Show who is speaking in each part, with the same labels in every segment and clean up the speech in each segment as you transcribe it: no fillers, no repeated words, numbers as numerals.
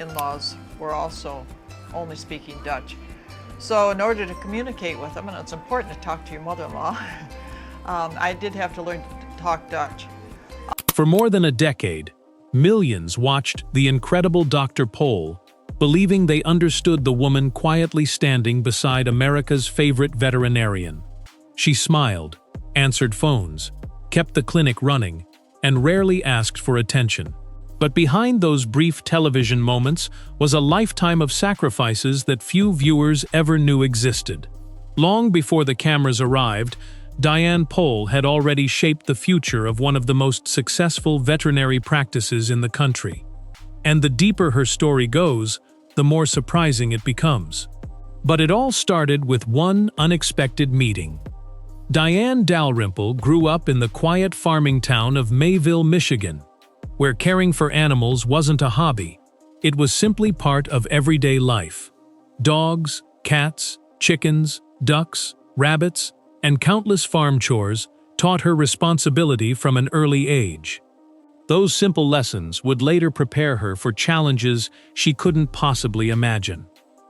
Speaker 1: in-laws were also only speaking Dutch. So in order to communicate with them, and it's important to talk to your mother-in-law, I did have to learn to talk Dutch.
Speaker 2: For more than a decade, millions watched the incredible Dr. Pol, believing they understood the woman quietly standing beside America's favorite veterinarian. She smiled, answered phones, kept the clinic running, and rarely asked for attention. But behind those brief television moments was a lifetime of sacrifices that few viewers ever knew existed. Long before the cameras arrived, Diane Pol had already shaped the future of one of the most successful veterinary practices in the country. And the deeper her story goes, the more surprising it becomes. But it all started with one unexpected meeting. Diane Dalrymple grew up in the quiet farming town of Mayville, Michigan, where caring for animals wasn't a hobby. It was simply part of everyday life. Dogs, cats, chickens, ducks, rabbits, and countless farm chores taught her responsibility from an early age. Those simple lessons would later prepare her for challenges she couldn't possibly imagine.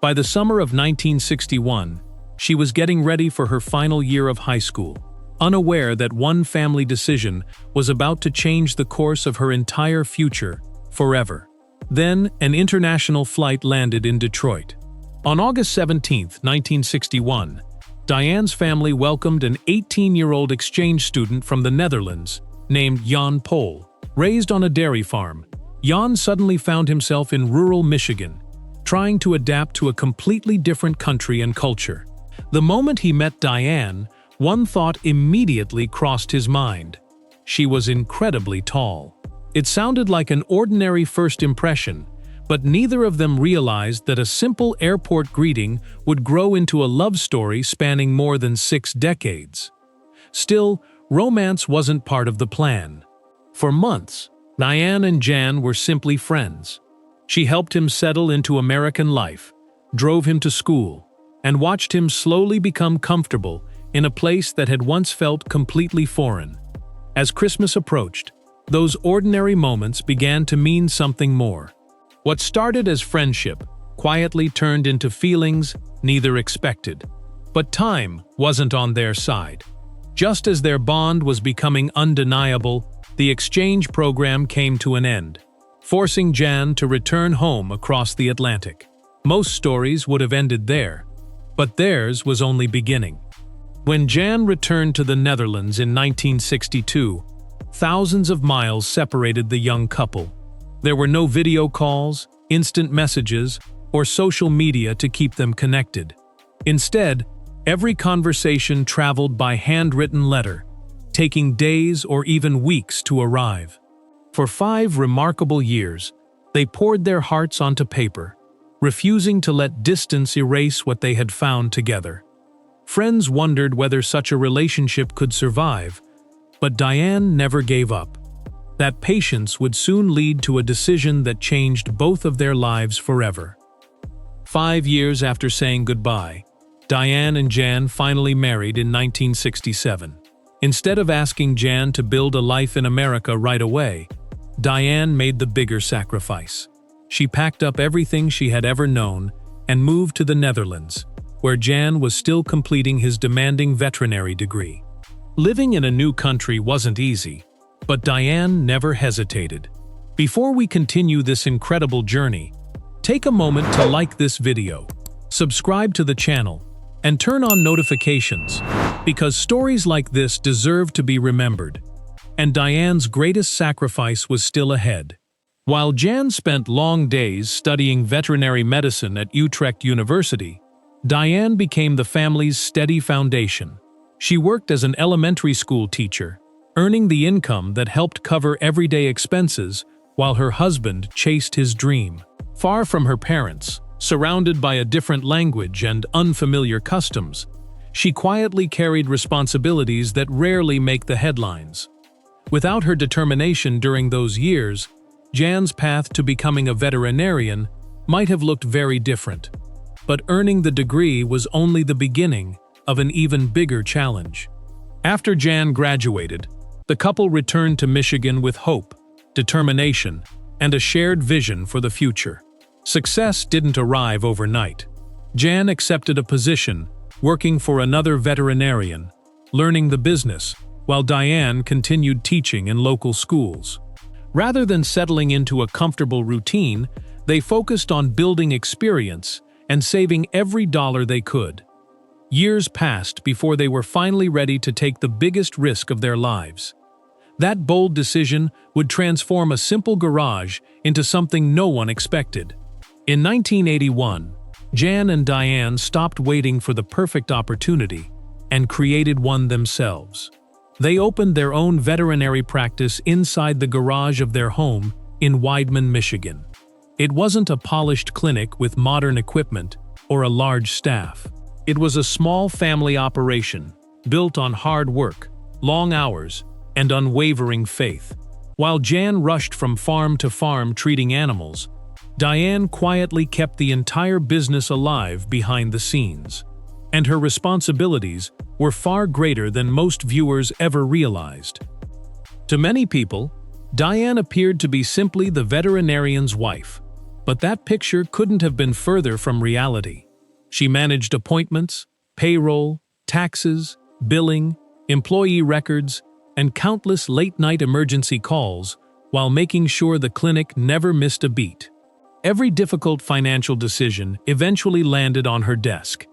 Speaker 2: By the summer of 1961, she was getting ready for her final year of high school, unaware that one family decision was about to change the course of her entire future forever. Then, an international flight landed in Detroit. On August 17, 1961, Diane's family welcomed an 18-year-old exchange student from the Netherlands named Jan Pol. Raised on a dairy farm, Jan suddenly found himself in rural Michigan, trying to adapt to a completely different country and culture. The moment he met Diane, one thought immediately crossed his mind. She was incredibly tall. It sounded like an ordinary first impression, but neither of them realized that a simple airport greeting would grow into a love story spanning more than 6 decades. Still, romance wasn't part of the plan. For months, Diane and Jan were simply friends. She helped him settle into American life, drove him to school, and watched him slowly become comfortable in a place that had once felt completely foreign. As Christmas approached, those ordinary moments began to mean something more. What started as friendship quietly turned into feelings neither expected. But time wasn't on their side. Just as their bond was becoming undeniable, the exchange program came to an end, forcing Jan to return home across the Atlantic. Most stories would have ended there, but theirs was only beginning. When Jan returned to the Netherlands in 1962, thousands of miles separated the young couple. There were no video calls, instant messages, or social media to keep them connected. Instead, every conversation traveled by handwritten letter, taking days or even weeks to arrive. For 5 remarkable years, they poured their hearts onto paper, refusing to let distance erase what they had found together. Friends wondered whether such a relationship could survive, but Diane never gave up. That patience would soon lead to a decision that changed both of their lives forever. 5 years after saying goodbye, Diane and Jan finally married in 1967. Instead of asking Jan to build a life in America right away, Diane made the bigger sacrifice. She packed up everything she had ever known and moved to the Netherlands, where Jan was still completing his demanding veterinary degree. Living in a new country wasn't easy, but Diane never hesitated. Before we continue this incredible journey, take a moment to like this video, subscribe to the channel, and turn on notifications, because stories like this deserve to be remembered. And Diane's greatest sacrifice was still ahead. While Jan spent long days studying veterinary medicine at Utrecht University, Diane became the family's steady foundation. She worked as an elementary school teacher, earning the income that helped cover everyday expenses while her husband chased his dream. Far from her parents, surrounded by a different language and unfamiliar customs, she quietly carried responsibilities that rarely make the headlines. Without her determination during those years, Jan's path to becoming a veterinarian might have looked very different. But earning the degree was only the beginning of an even bigger challenge. After Jan graduated, the couple returned to Michigan with hope, determination, and a shared vision for the future. Success didn't arrive overnight. Jan accepted a position, working for another veterinarian, learning the business, while Diane continued teaching in local schools. Rather than settling into a comfortable routine, they focused on building experience and saving every dollar they could. Years passed before they were finally ready to take the biggest risk of their lives. That bold decision would transform a simple garage into something no one expected. In 1981, Jan and Diane stopped waiting for the perfect opportunity and created one themselves. They opened their own veterinary practice inside the garage of their home in Weidman, Michigan. It wasn't a polished clinic with modern equipment or a large staff. It was a small family operation, built on hard work, long hours, and unwavering faith. While Jan rushed from farm to farm treating animals, Diane quietly kept the entire business alive behind the scenes. And her responsibilities were far greater than most viewers ever realized. To many people, Diane appeared to be simply the veterinarian's wife, but that picture couldn't have been further from reality. She managed appointments, payroll, taxes, billing, employee records, and countless late-night emergency calls while making sure the clinic never missed a beat. Every difficult financial decision eventually landed on her desk.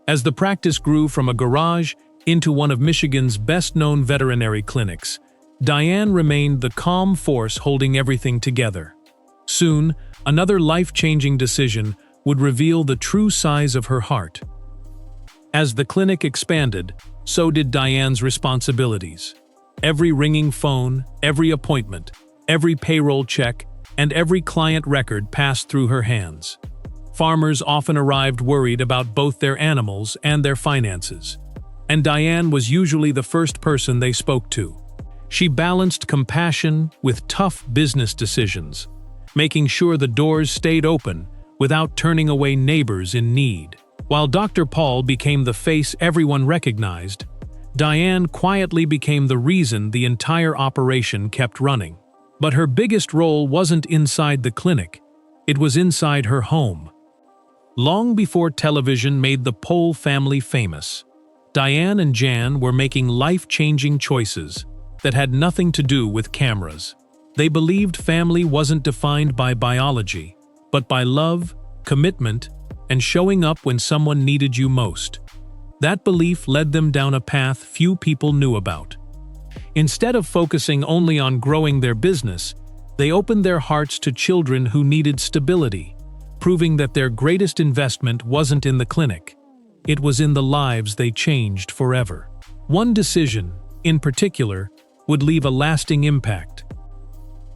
Speaker 2: As the practice grew from a garage into one of Michigan's best-known veterinary clinics, Diane remained the calm force holding everything together. Soon, another life-changing decision would reveal the true size of her heart. As the clinic expanded, so did Diane's responsibilities. Every ringing phone, every appointment, every payroll check, and every client record passed through her hands. Farmers often arrived worried about both their animals and their finances, and Diane was usually the first person they spoke to. She balanced compassion with tough business decisions, making sure the doors stayed open without turning away neighbors in need. While Dr. Pol became the face everyone recognized, Diane quietly became the reason the entire operation kept running. But her biggest role wasn't inside the clinic, it was inside her home. Long before television made the Pol family famous, Diane and Jan were making life-changing choices that had nothing to do with cameras. They believed family wasn't defined by biology, but by love, commitment, and showing up when someone needed you most. That belief led them down a path few people knew about. Instead of focusing only on growing their business, they opened their hearts to children who needed stability, proving that their greatest investment wasn't in the clinic. It was in the lives they changed forever. One decision, in particular, would leave a lasting impact.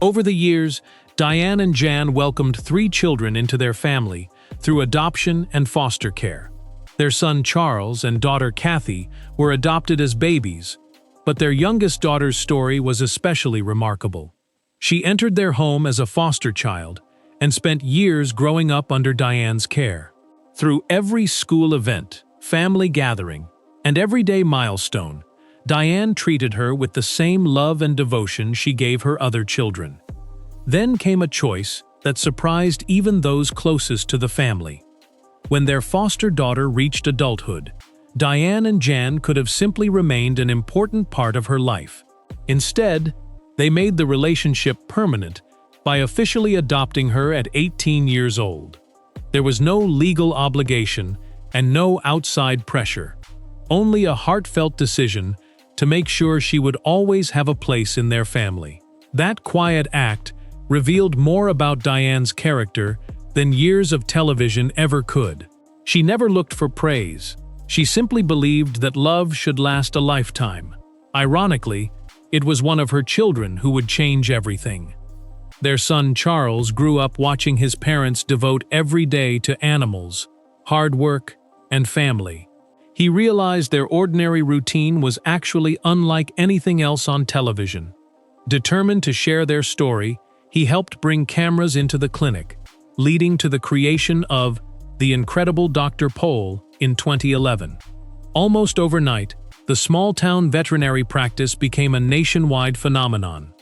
Speaker 2: Over the years, Diane and Jan welcomed 3 children into their family through adoption and foster care. Their son Charles and daughter Kathy were adopted as babies, but their youngest daughter's story was especially remarkable. She entered their home as a foster child and spent years growing up under Diane's care. Through every school event, family gathering, and everyday milestone, Diane treated her with the same love and devotion she gave her other children. Then came a choice that surprised even those closest to the family. When their foster daughter reached adulthood, Diane and Jan could have simply remained an important part of her life. Instead, they made the relationship permanent by officially adopting her at 18 years old. There was no legal obligation and no outside pressure, only a heartfelt decision to make sure she would always have a place in their family. That quiet act revealed more about Diane's character than years of television ever could. She never looked for praise. She simply believed that love should last a lifetime. Ironically, it was one of her children who would change everything. Their son Charles grew up watching his parents devote every day to animals, hard work, and family. He realized their ordinary routine was actually unlike anything else on television. Determined to share their story, he helped bring cameras into the clinic, leading to the creation of The Incredible Dr. Pol in 2011. Almost overnight, the small-town veterinary practice became a nationwide phenomenon.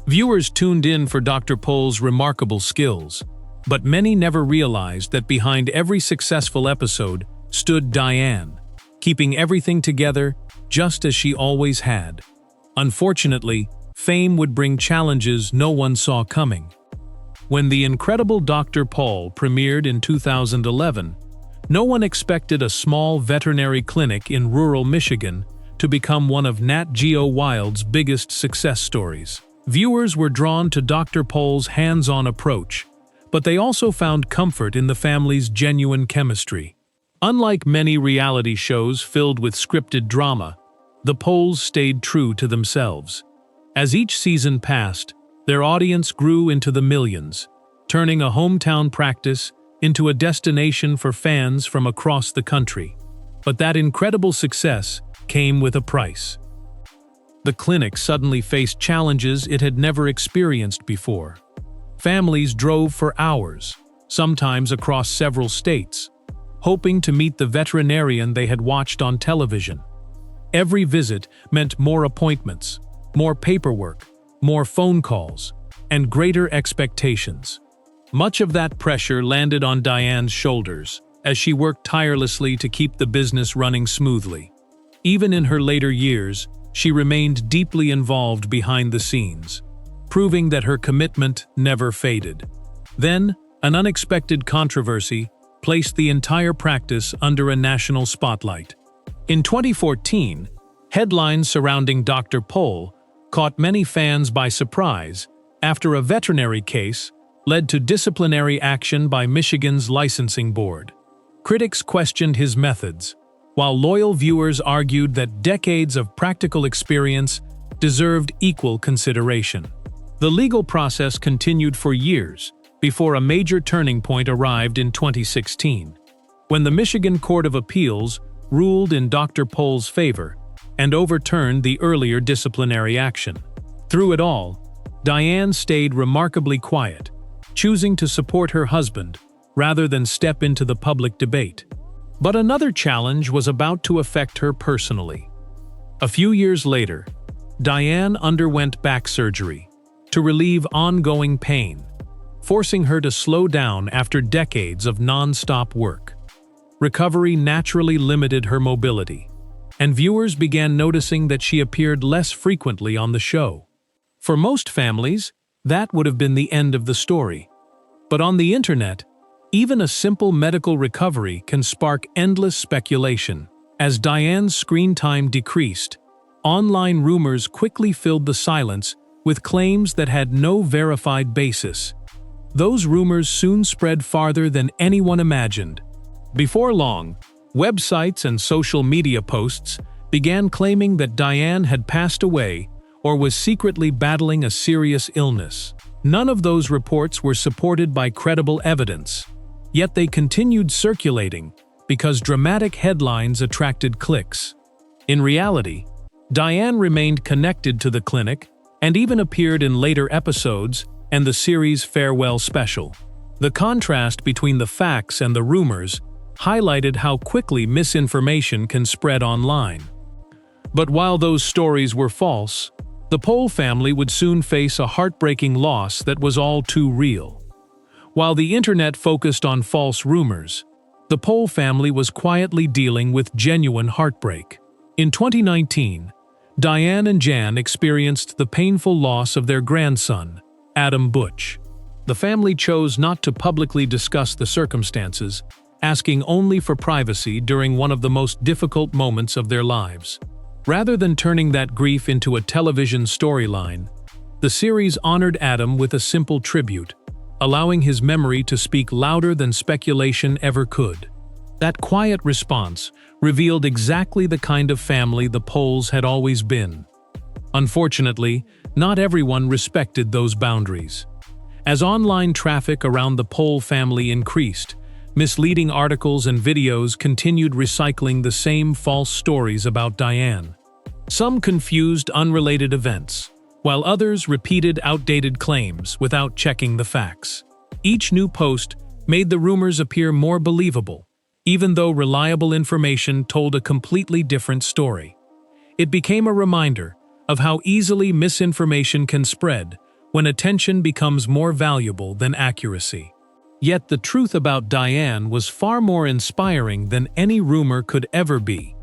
Speaker 2: Viewers tuned in for Dr. Pol's remarkable skills, But many never realized that behind every successful episode stood Diane, keeping everything together just as she always had. Unfortunately, fame would bring challenges no one saw coming. When The Incredible Dr. Pol premiered in 2011, no one expected a small veterinary clinic in rural Michigan to become one of Nat Geo Wild's biggest success stories. Viewers were drawn to Dr. Pol's hands-on approach, but they also found comfort in the family's genuine chemistry. Unlike many reality shows filled with scripted drama, the Pols stayed true to themselves. As each season passed, their audience grew into the millions, turning a hometown practice into a destination for fans from across the country. But that incredible success came with a price. The clinic suddenly faced challenges it had never experienced before. Families drove for hours, sometimes across several states, hoping to meet the veterinarian they had watched on television. Every visit meant more appointments, more paperwork, more phone calls, and greater expectations. Much of that pressure landed on Diane's shoulders as she worked tirelessly to keep the business running smoothly. Even in her later years, she remained deeply involved behind the scenes, proving that her commitment never faded. Then, an unexpected controversy placed the entire practice under a national spotlight. In 2014, headlines surrounding Dr. Pol caught many fans by surprise after a veterinary case led to disciplinary action by Michigan's licensing board. Critics questioned his methods, while loyal viewers argued that decades of practical experience deserved equal consideration. The legal process continued for years before a major turning point arrived in 2016, when the Michigan Court of Appeals ruled in Dr. Pol's favor and overturned the earlier disciplinary action. Through it all, Diane stayed remarkably quiet, choosing to support her husband rather than step into the public debate. But another challenge was about to affect her personally. A few years later, Diane underwent back surgery to relieve ongoing pain, forcing her to slow down after decades of non-stop work. Recovery naturally limited her mobility, and viewers began noticing that she appeared less frequently on the show. For most families, that would have been the end of the story. But on the internet, even a simple medical recovery can spark endless speculation. As Diane's screen time decreased, online rumors quickly filled the silence with claims that had no verified basis. Those rumors soon spread farther than anyone imagined. Before long, websites and social media posts began claiming that Diane had passed away or was secretly battling a serious illness. None of those reports were supported by credible evidence, yet they continued circulating because dramatic headlines attracted clicks. In reality, Diane remained connected to the clinic and even appeared in later episodes and the series' farewell special. The contrast between the facts and the rumors highlighted how quickly misinformation can spread online. But while those stories were false, the Pol family would soon face a heartbreaking loss that was all too real. While the internet focused on false rumors, the Pol family was quietly dealing with genuine heartbreak. In 2019, Diane and Jan experienced the painful loss of their grandson, Adam Butch. The family chose not to publicly discuss the circumstances, asking only for privacy during one of the most difficult moments of their lives. Rather than turning that grief into a television storyline, the series honored Adam with a simple tribute, allowing his memory to speak louder than speculation ever could. That quiet response revealed exactly the kind of family the Pols had always been. Unfortunately, not everyone respected those boundaries. As online traffic around the Pol family increased, misleading articles and videos continued recycling the same false stories about Diane. Some confused unrelated events, while others repeated outdated claims without checking the facts. Each new post made the rumors appear more believable, even though reliable information told a completely different story. It became a reminder of how easily misinformation can spread when attention becomes more valuable than accuracy. Yet the truth about Diane was far more inspiring than any rumor could ever be.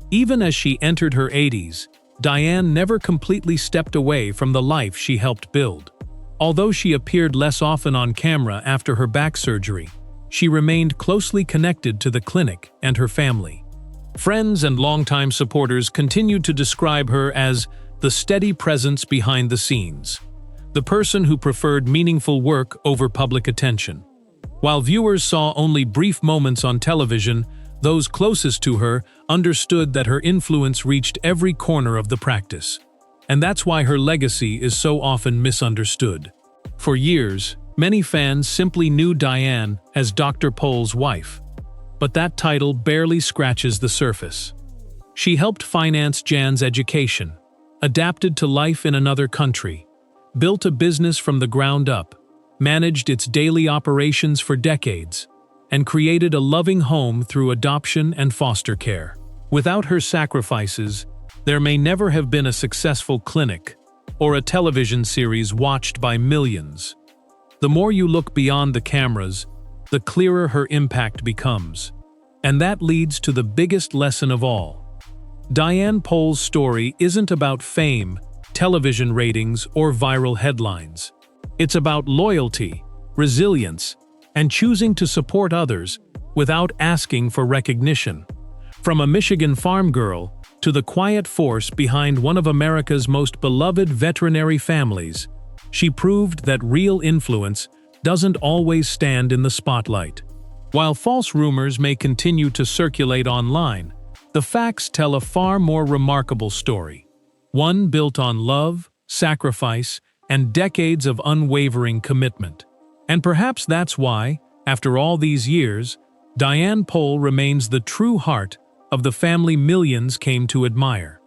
Speaker 2: Even as she entered her 80s, Diane never completely stepped away from the life she helped build. Although she appeared less often on camera after her back surgery, she remained closely connected to the clinic and her family. Friends and longtime supporters continued to describe her as the steady presence behind the scenes, the person who preferred meaningful work over public attention. While viewers saw only brief moments on television, those closest to her understood that her influence reached every corner of the practice. And that's why her legacy is so often misunderstood. For years, many fans simply knew Diane as Dr. Pol's wife. But that title barely scratches the surface. She helped finance Jan's education, adapted to life in another country, built a business from the ground up, managed its daily operations for decades, and created a loving home through adoption and foster care. Without her sacrifices, there may never have been a successful clinic or a television series watched by millions. The more you look beyond the cameras, the clearer her impact becomes. And that leads to the biggest lesson of all. Diane Pol's story isn't about fame, television ratings, or viral headlines. It's about loyalty, resilience, and choosing to support others without asking for recognition. From a Michigan farm girl to the quiet force behind one of America's most beloved veterinary families, she proved that real influence doesn't always stand in the spotlight. While false rumors may continue to circulate online, the facts tell a far more remarkable story. One built on love, sacrifice, and decades of unwavering commitment. And perhaps that's why, after all these years, Diane Pol remains the true heart of the family millions came to admire.